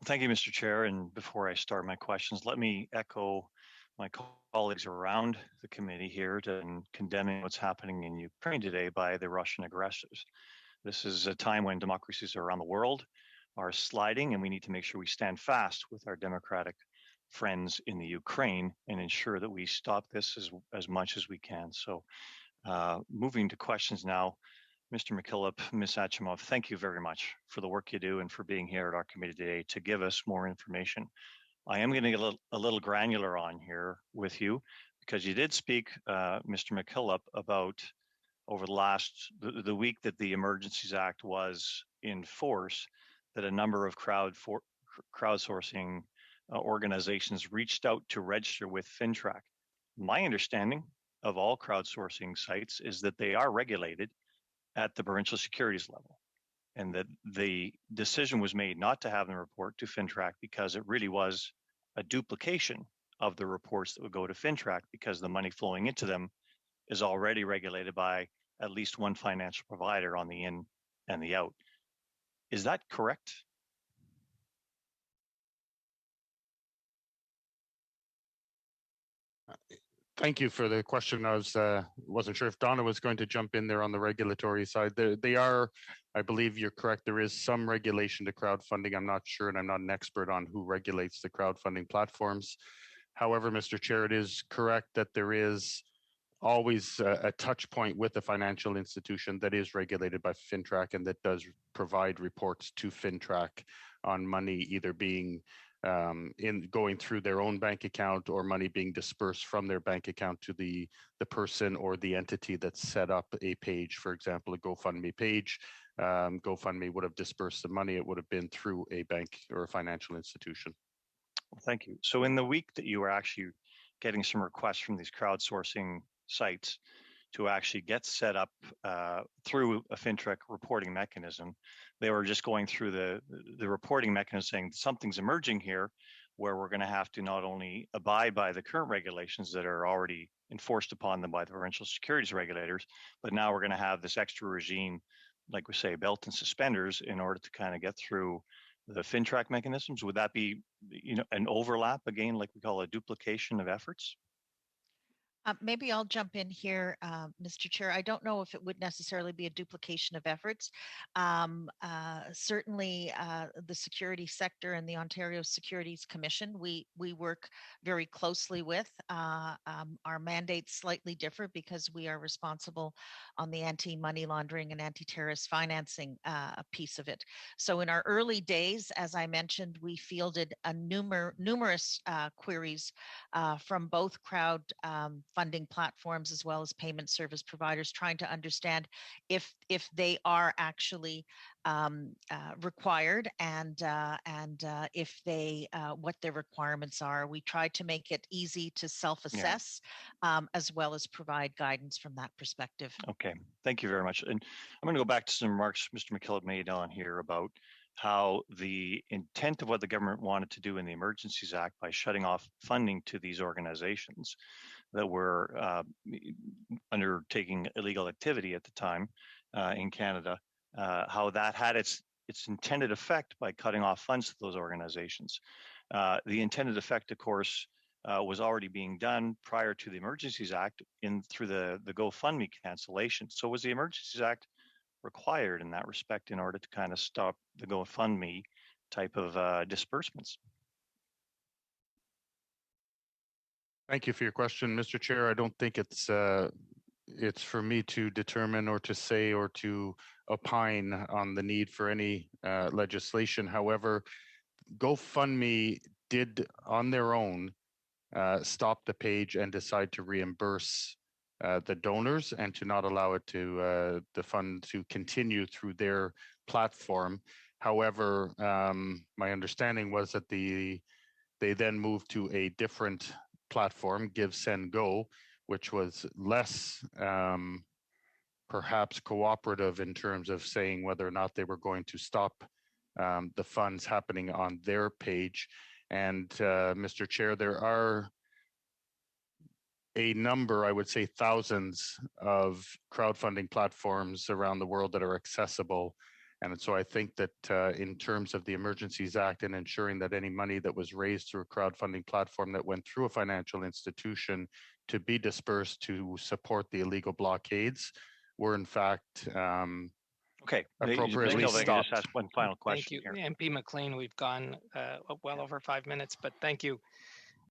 Thank you, Mr. Chair. And before I start my questions, let me echo my colleagues around the committee here in condemning what's happening in Ukraine today by the Russian aggressors. This is a time when democracies around the world are sliding, and we need to make sure we stand fast with our democratic friends in the Ukraine and ensure that we stop this as much as we can. So moving to questions now. Mr. McKillop, Ms. Achimov, thank you very much for the work you do and for being here at our committee today to give us more information. I am going to get a little granular on here with you because you did speak, Mr. McKillop, about over the week that the Emergencies Act was in force, that a number of crowdsourcing organizations reached out to register with FINTRAC. My understanding of all crowdsourcing sites is that they are regulated at the provincial securities level, and that the decision was made not to have them report to FINTRAC because it really was a duplication of the reports that would go to FINTRAC, because the money flowing into them is already regulated by at least one financial provider on the in and the out. Is that correct? Thank you for the question. I wasn't sure if Donna was going to jump in there on the regulatory side. They are, I believe you're correct, there is some regulation to crowdfunding. I'm not sure, and I'm not an expert on who regulates the crowdfunding platforms. However, Mr. Chair, it is correct that there is always a touch point with a financial institution that is regulated by FINTRAC and that does provide reports to FINTRAC on money either being going through their own bank account or money being dispersed from their bank account to the person or the entity that set up a page, for example, a GoFundMe page. GoFundMe would have dispersed the money. It would have been through a bank or a financial institution. Well, thank you. So in the week that you were actually getting some requests from these crowdsourcing sites to actually get set up through a FINTRAC reporting mechanism, they were just going through the reporting mechanism saying something's emerging here where we're going to have to not only abide by the current regulations that are already enforced upon them by the provincial securities regulators, but now we're going to have this extra regime, like we say, belt and suspenders, in order to kind of get through the FINTRAC mechanisms. Would that be, an overlap again, like we call a duplication of efforts? Maybe I'll jump in here, Mr. Chair. I don't know if it would necessarily be a duplication of efforts. Certainly, the security sector and the Ontario Securities Commission, we work very closely with. Our mandates slightly differ because we are responsible on the anti-money laundering and anti-terrorist financing piece of it. So in our early days, as I mentioned, we fielded numerous queries from both funding platforms as well as payment service providers, trying to understand if they are actually required and if they what their requirements are. We try to make it easy to self-assess, as well as provide guidance from that perspective. Okay, thank you very much. And I'm going to go back to some remarks Mr. McKillop made on here about how the intent of what the government wanted to do in the Emergencies Act by shutting off funding to these organizations that were undertaking illegal activity at the time in Canada, how that had its intended effect by cutting off funds to those organizations. The intended effect, of course, was already being done prior to the Emergencies Act through the GoFundMe cancellation. So was the Emergencies Act required in that respect in order to kind of stop the GoFundMe type of disbursements? Thank you for your question, Mr. Chair. I don't think it's for me to determine or to say or to opine on the need for any legislation. However, GoFundMe did on their own stop the page and decide to reimburse the donors and to not allow it to the fund to continue through their platform. However, my understanding was that they then moved to a different platform, Give, Send, Go, which was less perhaps cooperative in terms of saying whether or not they were going to stop the funds happening on their page. And Mr. Chair, there are a number, I would say thousands of crowdfunding platforms around the world that are accessible. And so I think that in terms of the Emergencies Act and ensuring that any money that was raised through a crowdfunding platform that went through a financial institution to be dispersed to support the illegal blockades were in fact Okay, appropriately Ms. Kilby, I can just stopped. ask one final Thank question you, here. MP McLean. We've gone well over 5 minutes, but thank you.